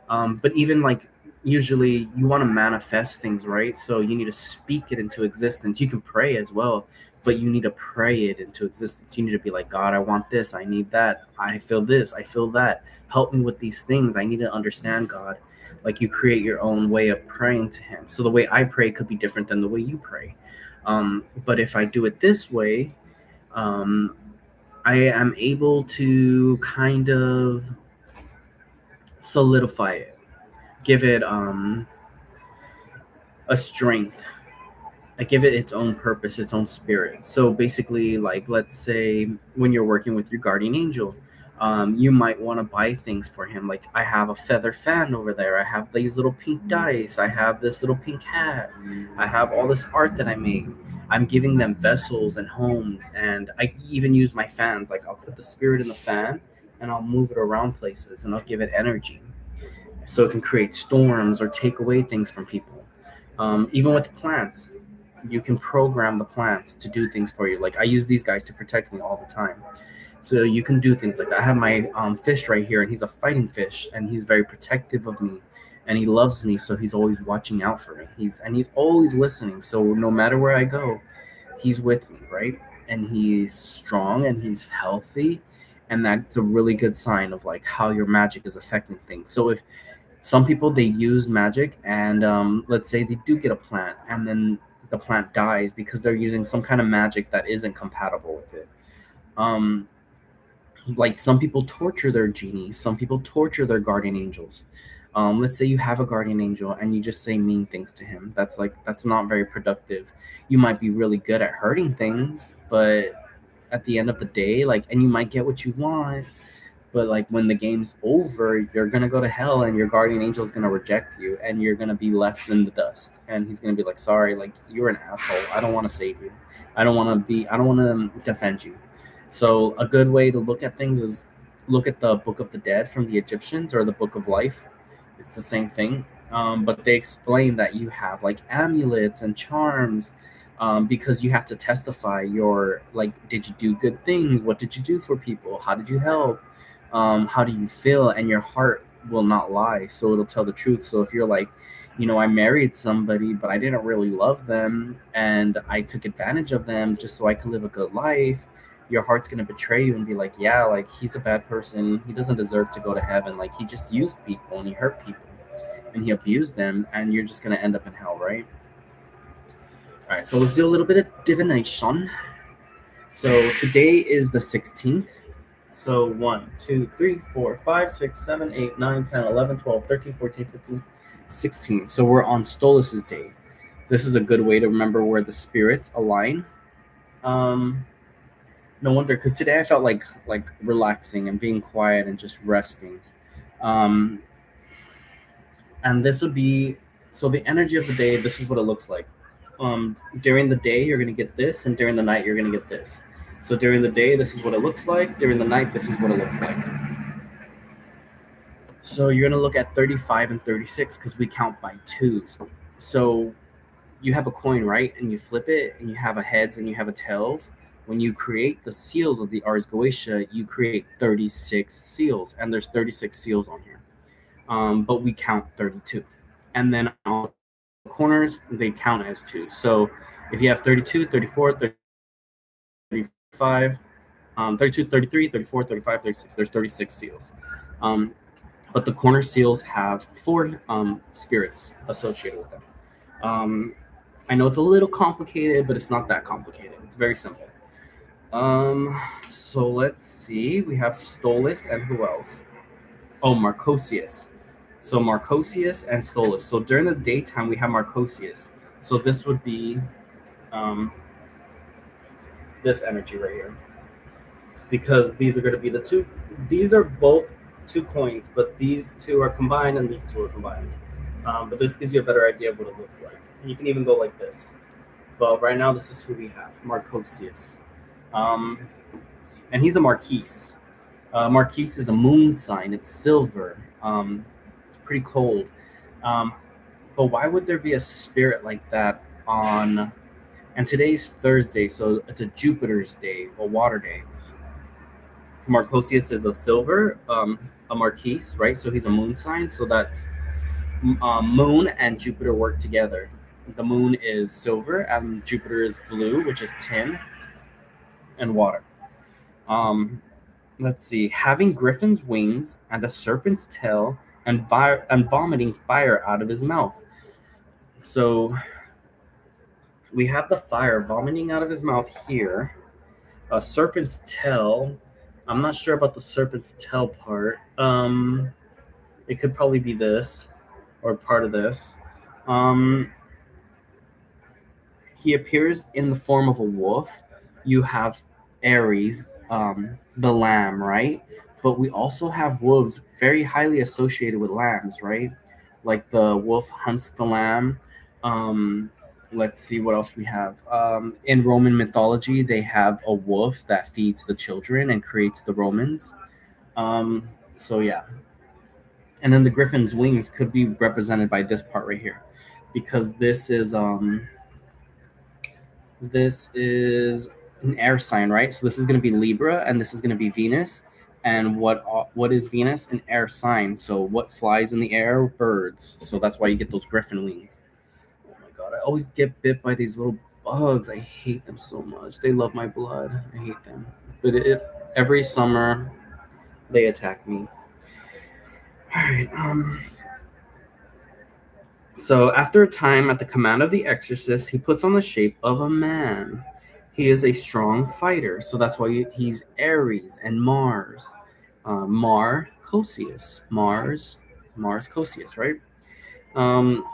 But even like usually you want to manifest things, right? So you need to speak it into existence. You can pray as well, but you need to pray it into existence. You need to be like, God, I want this, I need that, I feel this, I feel that. Help me with these things. I need to understand God. Like you create your own way of praying to Him. So the way I pray could be different than the way you pray. But if I do it this way, um, I am able to kind of solidify it, give it a strength. I give it its own purpose, its own spirit. So basically, like let's say when you're working with your guardian angel, you might want to buy things for him. Like I have a feather fan over there. I have these little pink dice. I have this little pink hat. I have all this art that I make. I'm giving them vessels and homes, and I even use my fans. Like I'll put the spirit in the fan, and I'll move it around places, and I'll give it energy, so it can create storms or take away things from people. Even with plants, you can program the plants to do things for you. Like I use these guys to protect me all the time. So you can do things like that. I have my fish right here, and he's a fighting fish, and he's very protective of me, and he loves me, so he's always watching out for me. He's always listening. So no matter where I go, he's with me, right? And he's strong and he's healthy, and that's a really good sign of like how your magic is affecting things. So if some people, they use magic, and let's say they do get a plant, and then the plant dies because they're using some kind of magic that isn't compatible with it. um like some people torture their genies, some people torture their guardian angels. Let's say you have a guardian angel and you just say mean things to him. That's not very productive. You might be really good at hurting things, but at the end of the day, like, and you might get what you want, but like when the game's over, you're gonna go to hell, and your guardian angel is gonna reject you, and you're gonna be left in the dust, and he's gonna be like, sorry, like, you're an asshole, I don't want to save you, I don't want to defend you. So a good way to look at things is look at the Book of the Dead from the Egyptians, or the Book of Life. It's the same thing. But they explain that you have like amulets and charms, because you have to testify your, like, did you do good things, what did you do for people, how did you help, how do you feel, and your heart will not lie, so it'll tell the truth. So if you're like, I married somebody, but I didn't really love them, and I took advantage of them just so I could live a good life, your heart's gonna betray you and be like, yeah, like, he's a bad person, he doesn't deserve to go to heaven, like, he just used people and he hurt people and he abused them, and you're just gonna end up in hell, right? All right, so let's do a little bit of divination. So today is the 16th. So 1, 2, 3, 4, 5, 6, 7, 8, 9, 10, 11, 12, 13, 14, 15, 16. So we're on Stolas's day. This is a good way to remember where the spirits align. No wonder, because today I felt like relaxing and being quiet and just resting. Um, and this would be, so the energy of the day, this is what it looks like. During the day, you're going to get this, and during the night, you're going to get this. So during the day, this is what it looks like. During the night, this is what it looks like. So you're going to look at 35 and 36 because we count by twos. So you have a coin, right? And you flip it, and you have a heads and you have a tails. When you create the seals of the Ars Goetia, you create 36 seals, and there's 36 seals on here. But we count 32. And then on the corners, they count as two. So if you have 32, 34, 35, 32, 33, 34, 35, 36, there's 36 seals. But the corner seals have four spirits associated with them. I know it's a little complicated, but it's not that complicated. It's very simple. So let's see. We have Stolas, and who else? Oh, Marcosius. So Marcosius and Stolas. So during the daytime, we have Marcosius. So this would be this energy right here, because these are going to be the two. These are both two coins, but these two are combined and these two are combined. But this gives you a better idea of what it looks like. And you can even go like this. But right now, this is who we have, Marcosius. And he's a Marquise. Marquise is a moon sign. It's silver. Pretty cold. But why would there be a spirit like that on... And today's Thursday, so it's a Jupiter's day, a water day. Marcosius is a silver, a Marquise, right? So he's a moon sign. So that's moon and Jupiter work together. The moon is silver and Jupiter is blue, which is tin and water. Let's see. Having griffin's wings and a serpent's tail and vomiting fire out of his mouth. So we have the fire vomiting out of his mouth here. A serpent's tail. I'm not sure about the serpent's tail part. It could probably be this or part of this. He appears in the form of a wolf. You have Aries, the lamb, right? But we also have wolves very highly associated with lambs, right? Like the wolf hunts the lamb. Let's see what else we have. In Roman mythology, they have a wolf that feeds the children and creates the Romans. So yeah. And then the griffin's wings could be represented by this part right here, because this is an air sign, right? So this is going to be Libra, and this is going to be Venus. And what is Venus? An air sign. So what flies in the air? Birds. So that's why you get those griffin wings. Oh my god, I always get bit by these little bugs. I hate them so much. They love my blood. I hate them. But every summer, they attack me. All right. So after a time, at the command of the exorcist, he puts on the shape of a man. He is a strong fighter, so that's why he's Aries and Mars. Mars Cosius, right?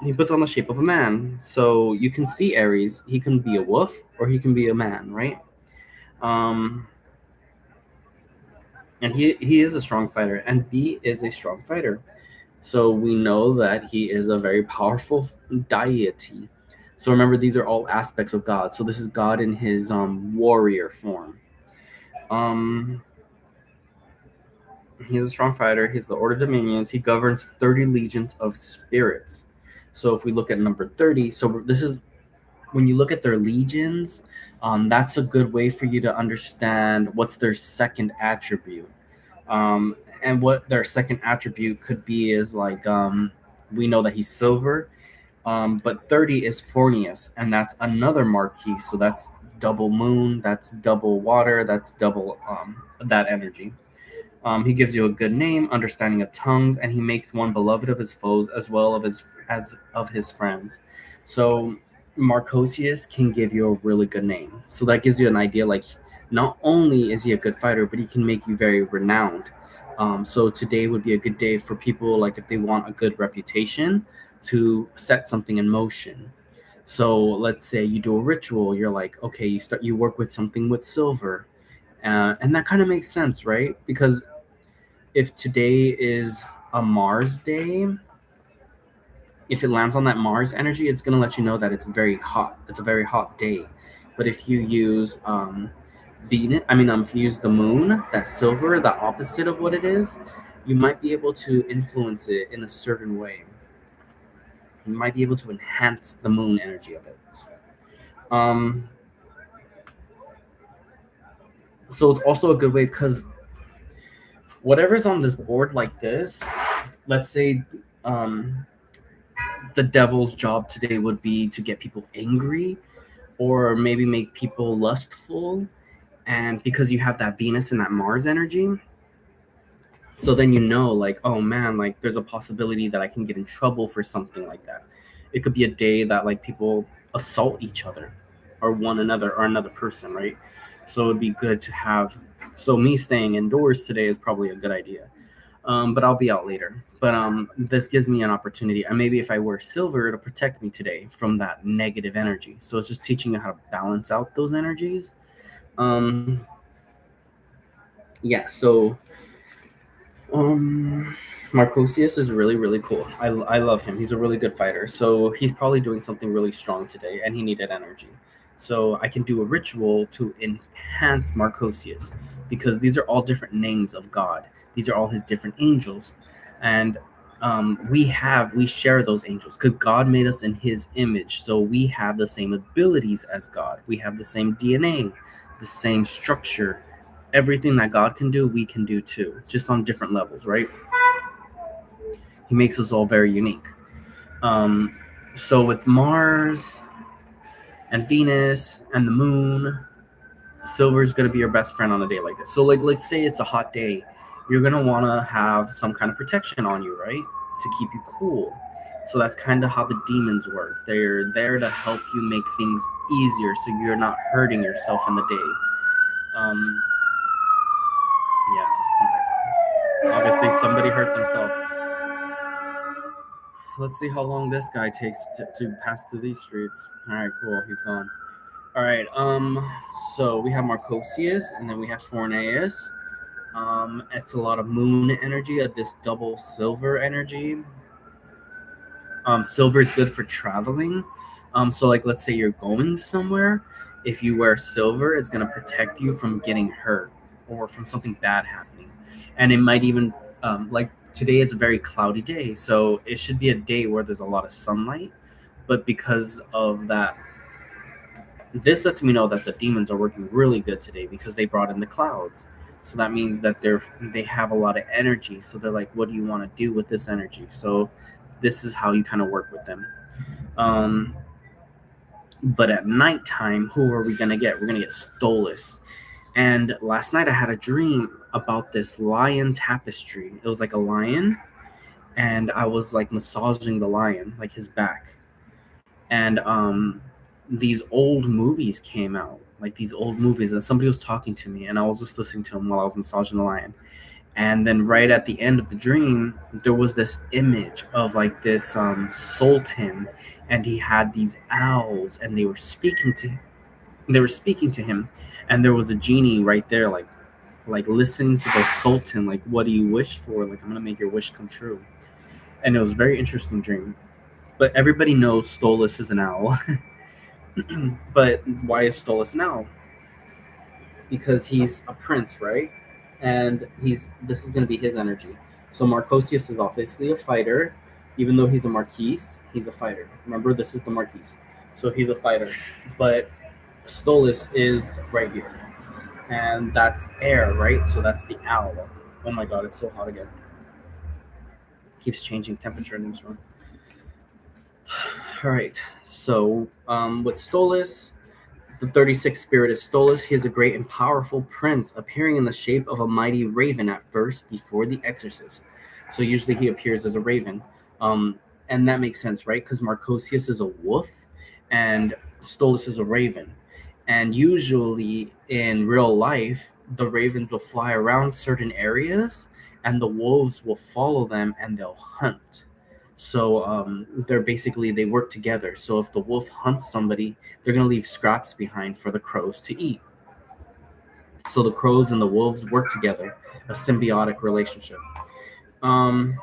He puts on the shape of a man, so you can see Aries. He can be a wolf or he can be a man, right? Um, and he is a strong fighter, and B is a strong fighter. So we know that he is a very powerful deity. So remember, these are all aspects of God. So this is God in his warrior form. He's a strong fighter. He's the Order of Dominions. He governs 30 legions of spirits. So if we look at number 30, so this is when you look at their legions, that's a good way for you to understand what's their second attribute. And what their second attribute could be is like we know that he's silver, but 30 is Fornius, and that's another marquee. So that's double moon, that's double water, that's double that energy. He gives you a good name, understanding of tongues, and he makes one beloved of his foes as well as of his friends. So Marcosius can give you a really good name. So that gives you an idea. Like, not only is he a good fighter, but he can make you very renowned. So today would be a good day for people, like if they want a good reputation, to set something in motion. So let's say you do a ritual. You're like, okay, you work with something with silver, and that kind of makes sense, right? Because if today is a Mars day, if it lands on that Mars energy, it's going to let you know that it's very hot. It's a very hot day. But if you use Venus, if you use the moon, that silver, the opposite of what it is, you might be able to influence it in a certain way. You might be able to enhance the moon energy of it. So it's also a good way because whatever's on this board like this, let's say the devil's job today would be to get people angry or maybe make people lustful. And because you have that Venus and that Mars energy, so then you know, like, oh man, like there's a possibility that I can get in trouble for something like that. It could be a day that like people assault each other or one another or another person, right? So it'd be good to have. So me staying indoors today is probably a good idea. But I'll be out later. But this gives me an opportunity, and maybe if I wear silver, it'll protect me today from that negative energy. So it's just teaching you how to balance out those energies. Yeah. So Marcosius is really, really cool. I love him. He's a really good fighter. So he's probably doing something really strong today, and he needed energy. So I can do a ritual to enhance Marcosius because these are all different names of God. These are all his different angels, and we share those angels because God made us in His image. So we have the same abilities as God. We have the same DNA, the same structure. Everything that God can do, we can do too, just on different levels, right? He makes us all very unique. So with Mars and Venus and the moon, silver's going to be your best friend on a day like this. So like let's say it's a hot day, you're going to want to have some kind of protection on you, right? To keep you cool. So that's kind of how the demons work. They're there to help you make things easier so you're not hurting yourself in the day. Yeah. Obviously somebody hurt themselves. Let's see how long this guy takes to pass through these streets. All right, cool. He's gone. All right. So we have Marcosius, and then we have Forneus. It's a lot of moon energy at this double silver energy. Silver is good for traveling. So like let's say you're going somewhere. If you wear silver, it's gonna protect you from getting hurt or from something bad happening, and it might even like today it's a very cloudy day, so it should be a day where there's a lot of sunlight. But because of that, this lets me know that the demons are working really good today because they brought in the clouds. So that means that they have a lot of energy. So they're like, what do you want to do with this energy? So this is how you kind of work with them. But at nighttime, who are we gonna get? We're gonna get Stolas. And last night I had a dream about this lion tapestry. It was like a lion, and I was like massaging the lion, like his back. And these old movies came out, like these old movies, and somebody was talking to me, and I was just listening to him while I was massaging the lion. And then right at the end of the dream, there was this image of like this sultan, and he had these owls, and they were speaking to him, and there was a genie right there, like listening to the sultan, like, what do you wish for? Like, I'm gonna make your wish come true. And it was a very interesting dream. But everybody knows Stolas is an owl. But why is Stolas an owl? Because he's a prince, right? And this is gonna be his energy. So Marcosius is obviously a fighter, even though he's a marquise, he's a fighter. Remember, this is the marquise. So he's a fighter. But Stolas is right here. And that's air, right? So that's the owl. Oh my god, it's so hot again. It keeps changing temperature in this room. All right. So with Stolas, the 36th spirit is Stolas. He is a great and powerful prince, appearing in the shape of a mighty raven at first before the exorcist. So usually he appears as a raven. And that makes sense, right? Because Marcosius is a wolf and Stolas is a raven. And usually in real life, the ravens will fly around certain areas and the wolves will follow them and they'll hunt. So they work together. So if the wolf hunts somebody, they're going to leave scraps behind for the crows to eat. So the crows and the wolves work together, a symbiotic relationship. Um,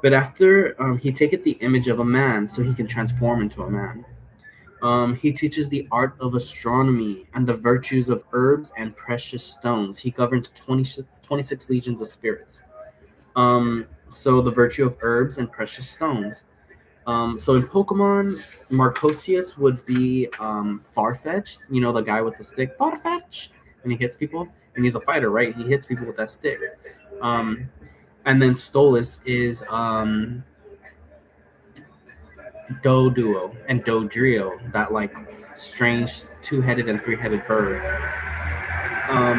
but after he taketh the image of a man, so he can transform into a man. He teaches the art of astronomy and the virtues of herbs and precious stones. He governs 26 legions of spirits. So the virtue of herbs and precious stones. So in Pokemon, Marcosius would be Farfetch'd, you know, the guy with the stick, Farfetch'd, and he hits people. And he's a fighter, right? He hits people with that stick. Um, and then Stolas is Doduo and Dodrio, that like strange two-headed and three-headed bird. Um,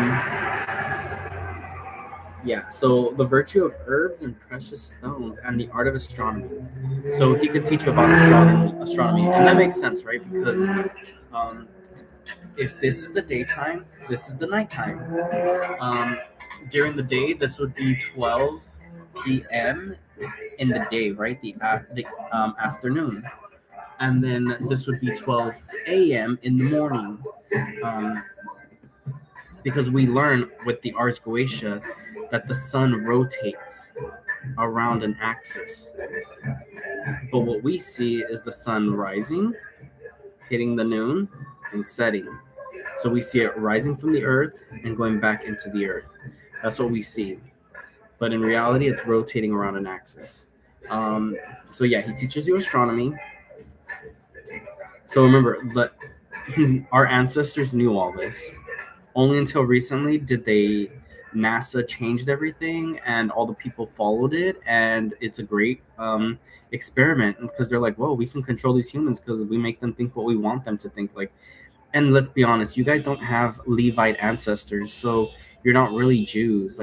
yeah, so the virtue of herbs and precious stones and the art of astronomy. So he could teach you about astronomy, and that makes sense, right? Because um, if this is the daytime, this is the nighttime. Um, During the day, this would be 12 p.m. in the day, right? The afternoon, and then this would be 12 a.m. in the morning. Um, because we learn with the Ars Goetia that the sun rotates around an axis. But what we see is the sun rising, hitting the noon, and setting. So we see it rising from the earth and going back into the earth. That's what we see. But in reality, it's rotating around an axis. So yeah, he teaches you astronomy. So remember, our ancestors knew all this. Only until recently did NASA changed everything and all the people followed it, and it's a great experiment because they're like, whoa, we can control these humans because we make them think what we want them to think. Like, and let's be honest, you guys don't have Levite ancestors, so you're not really Jews.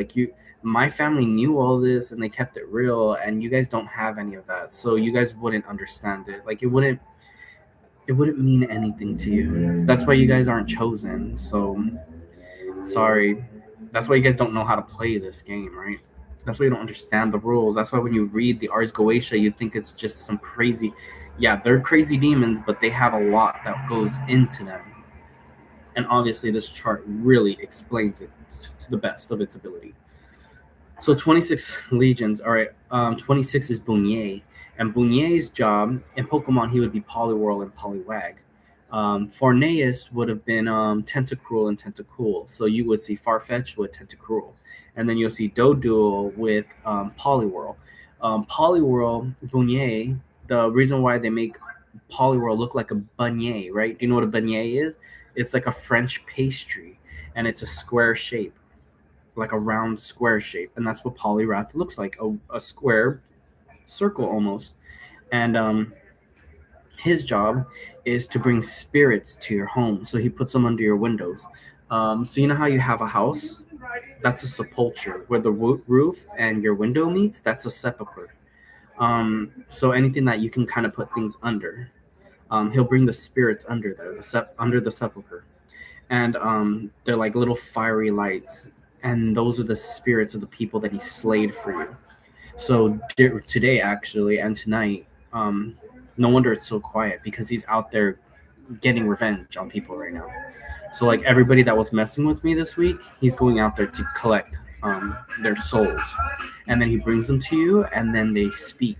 My family knew all this and they kept it real, and you guys don't have any of that, so you guys wouldn't understand it. Like, it wouldn't mean anything to you. That's why you guys aren't chosen. So sorry. That's why you guys don't know how to play this game, right? That's why you don't understand the rules. That's why when you read the Ars Goetia, you think it's just some crazy. Yeah, they're crazy demons, but they have a lot that goes into them. And obviously, this chart really explains it to the best of its ability. So 26 legions. All right, 26 is Bunye. And Bunye's job in Pokemon, he would be Poliwhirl and Poliwag. Farneus would have been Tentacruel and Tentacool. So you would see Farfetch with Tentacruel. And then you'll see Doduo with Poliwhirl. Poliwhirl, Bunye, the reason why they make Poliwhirl look like a beignet, right? Do you know what a beignet is? It's like a French pastry, and it's a square shape, like a round square shape. And that's what Poliwrath looks like, a square circle almost. And his job is to bring spirits to your home. So he puts them under your windows. So you know how you have a house? That's a sepulture where the roof and your window meets. That's a sepulcher. So anything that you can kind of put things under, he'll bring the spirits under there, under the sepulcher, and they're like little fiery lights, and those are the spirits of the people that he slayed for you. So today, actually, and tonight, no wonder it's so quiet because he's out there getting revenge on people right now. So like everybody that was messing with me this week, he's going out there to collect their souls, and then he brings them to you, and then they speak.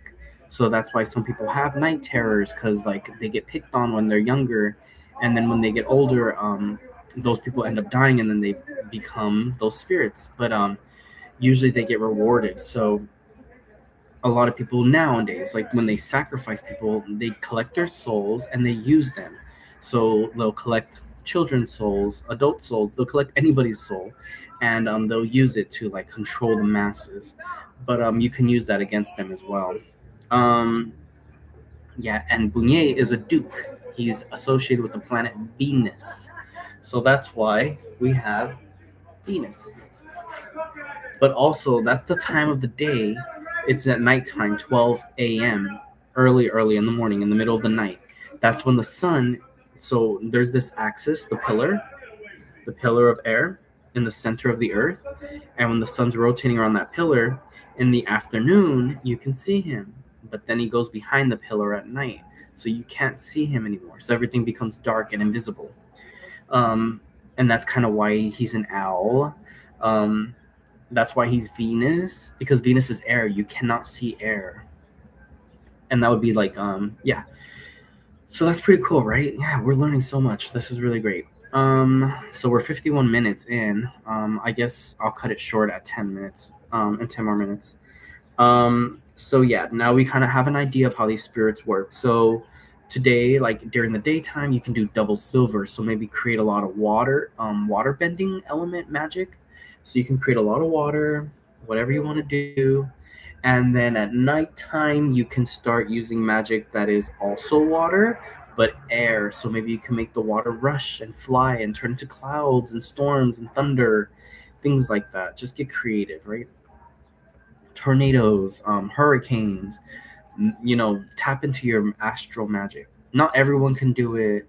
So that's why some people have night terrors, because like they get picked on when they're younger, and then when they get older, those people end up dying, and then they become those spirits. But usually they get rewarded. So a lot of people nowadays, like when they sacrifice people, they collect their souls and they use them. So they'll collect children's souls, adult souls, they'll collect anybody's soul, and they'll use it to like control the masses. But you can use that against them as well. Um, yeah, and Bunye is a duke. He's associated with the planet Venus. So that's why we have Venus. But also, that's the time of the day. It's at nighttime, 12 a.m., early in the morning, in the middle of the night. That's when the sun, so there's this axis, the pillar of air in the center of the earth. And when the sun's rotating around that pillar in the afternoon, you can see him. But then he goes behind the pillar at night. So you can't see him anymore. So everything becomes dark and invisible. And that's kind of why he's an owl. That's why he's Venus, because Venus is air. You cannot see air. And that would be like, yeah. So that's pretty cool, right? Yeah, we're learning so much. This is really great. So we're 51 minutes in. I guess I'll cut it short at 10 minutes, and 10 more minutes. So yeah, now we kind of have an idea of how these spirits work. So today, like during the daytime, you can do double silver. So maybe create a lot of water bending element magic. So you can create a lot of water, whatever you want to do. And then at nighttime, you can start using magic that is also water, but air. So maybe you can make the water rush and fly and turn into clouds and storms and thunder, things like that. Just get creative, right? Tornadoes, hurricanes, tap into your astral magic. Not everyone can do it.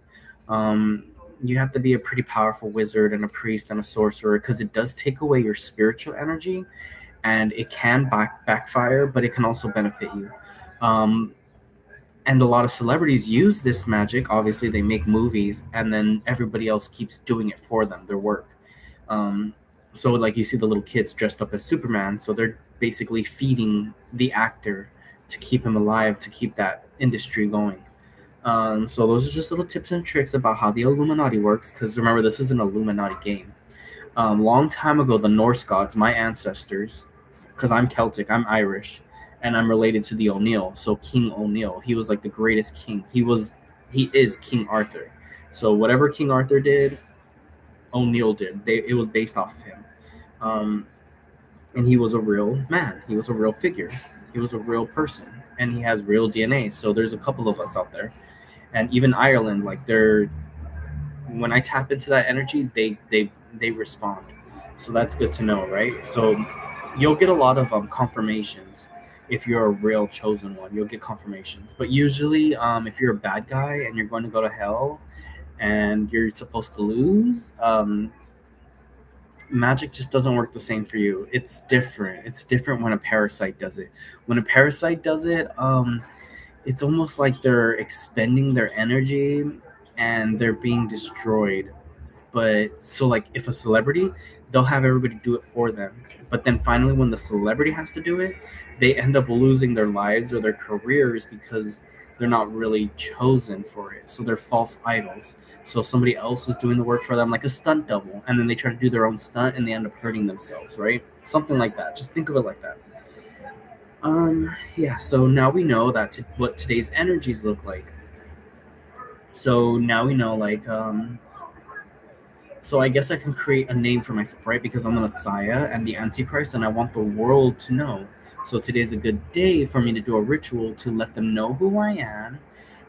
You have to be a pretty powerful wizard and a priest and a sorcerer, because it does take away your spiritual energy, and it can backfire, but it can also benefit you. Um, and a lot of celebrities use this magic. Obviously, they make movies, and then everybody else keeps doing it for them, their work. Um, so, like, you see the little kids dressed up as Superman, so they're basically feeding the actor to keep him alive, to keep that industry going. So those are just little tips and tricks about how the Illuminati works. Because remember, this is an Illuminati game. Long time ago, the Norse gods, my ancestors, because I'm Celtic, I'm Irish, and I'm related to the O'Neill. So King O'Neill, he was like the greatest king. He is King Arthur. So whatever King Arthur did, O'Neill did. It was based off of him. Um, and he was a real man. He was a real figure. He was a real person, and he has real DNA. So there's a couple of us out there, and even Ireland, like they're when I tap into that energy, they respond. So that's good to know, right? So you'll get a lot of confirmations. If you're a real chosen one, you'll get confirmations. But usually, if you're a bad guy and you're going to go to hell and you're supposed to lose, magic just doesn't work the same for you. It's different. It's different when a parasite does it. When a parasite does it, it's almost like they're expending their energy and they're being destroyed. But so like if a celebrity, they'll have everybody do it for them. But then finally when the celebrity has to do it, they end up losing their lives or their careers because they're not really chosen for it. So they're false idols. So somebody else is doing the work for them, like a stunt double, and then they try to do their own stunt and they end up hurting themselves, right? Something like that. Just think of it like that. Yeah, so now we know that what today's energies look like. So now we know, like, so I guess I can create a name for myself, right? Because I'm the Messiah and the Antichrist, and I want the world to know. So today's a good day for me to do a ritual to let them know who I am,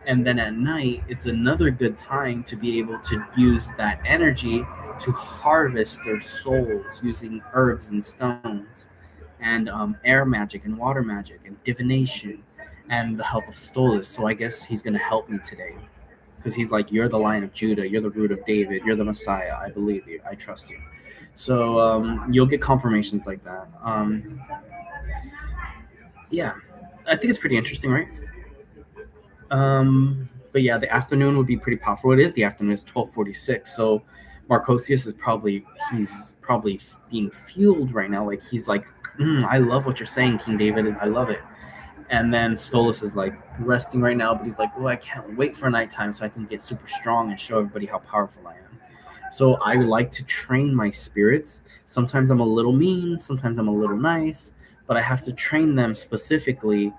And then at night, it's another good time to be able to use that energy to harvest their souls using herbs and stones and air magic and water magic and divination and the help of Stolas. So I guess he's going to help me today because he's like, you're the Lion of Judah, you're the Root of David, you're the Messiah. I believe you, I trust you. So you'll get confirmations like that. Yeah, I think it's pretty interesting, right? But yeah, the afternoon would be pretty powerful. It is the afternoon. It's 12:46. So Marcosius is probably being fueled right now. Like he's like, I love what you're saying, King David. I love it. And then Stolas is like resting right now, but he's like, oh, I can't wait for nighttime so I can get super strong and show everybody how powerful I am. So I like to train my spirits. Sometimes I'm a little mean, sometimes I'm a little nice, but I have to train them specifically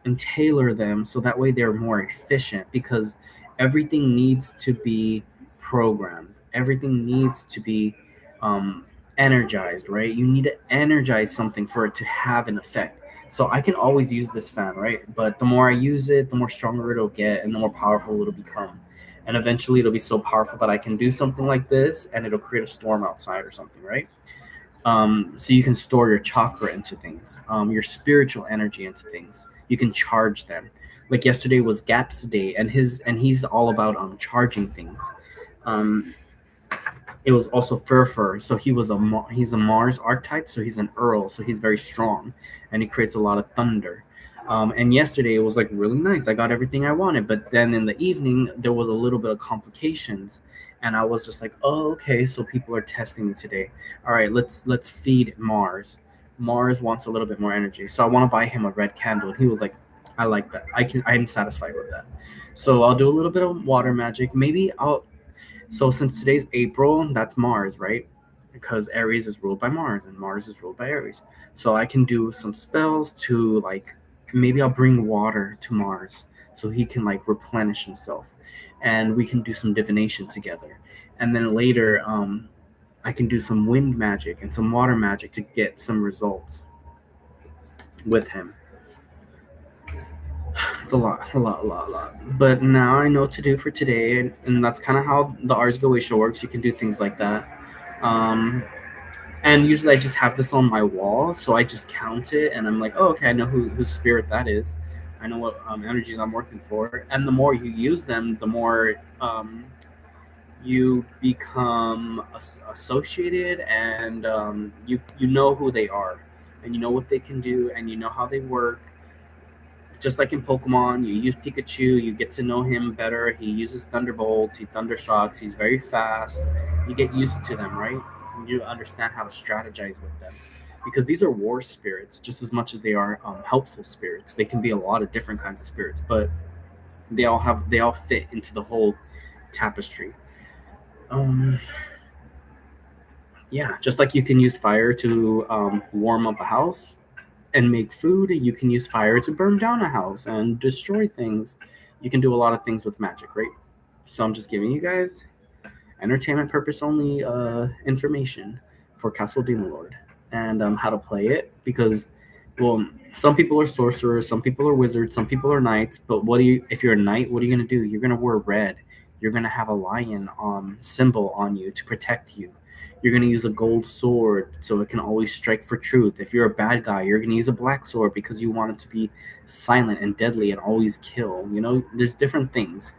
and tailor them so that way they're more efficient because everything needs to be programmed. Everything needs to be um, energized, right? You need to energize something for it to have an effect. So I can always use this fan, right? But the more I use it, the more stronger it'll get and the more powerful it'll become. And eventually it'll be so powerful that I can do something like this and it'll create a storm outside or something, right? So you can store your chakra into things, your spiritual energy into things. You can charge them. Like yesterday was Gap's day, and he's all about charging things. Um, it was also Furfur, so he's a Mars archetype, so he's an Earl, so he's very strong, and he creates a lot of thunder. And yesterday it was like really nice. I got everything I wanted, but then in the evening there was a little bit of complications, and I was just like, oh, okay, so people are testing me today. All right, let's feed Mars. Mars wants a little bit more energy, so I want to buy him a red candle, and he was like, I like that. I'm satisfied with that. So I'll do a little bit of water magic. Maybe I'll so since today's April, that's Mars, right? Because Aries is ruled by Mars and Mars is ruled by Aries. So I can do some spells to like maybe I'll bring water to Mars so he can like replenish himself. And we can do some divination together. And then later, I can do some wind magic and some water magic to get some results with him. It's a lot. But now I know what to do for today, and that's kind of how the Ars Goetia works. You can do things like that. Um, and usually I just have this on my wall, so I just count it, and I'm like, oh, okay, I know whose spirit that is. I know what energies I'm working for, and the more you use them, the more you become associated, and you know who they are, and you know what they can do, and you know how they work. Just like in Pokemon, you use Pikachu, you get to know him better. He uses Thunderbolts, he Thundershocks, he's very fast. You get used to them, right? You understand how to strategize with them. Because these are war spirits just as much as they are helpful spirits. They can be a lot of different kinds of spirits, but they all fit into the whole tapestry. Um, yeah, just like you can use fire to warm up a house, and make food. You can use fire to burn down a house and destroy things. You can do a lot of things with magic, right? So I'm just giving you guys entertainment purpose only information for Castle Demon Lord and how to play it because, well, some people are sorcerers, some people are wizards, some people are knights. But if you're a knight, what are you gonna do? You're gonna wear red. You're gonna have a lion symbol on you to protect you. You're going to use a gold sword so it can always strike for truth. If you're a bad guy, you're going to use a black sword because you want it to be silent and deadly and always kill. You know, there's different things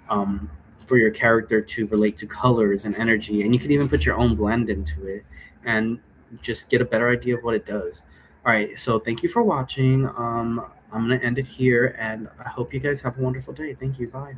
for your character to relate to colors and energy. And you can even put your own blend into it and just get a better idea of what it does. All right, so thank you for watching. I'm going to end it here, and I hope you guys have a wonderful day. Thank you. Bye.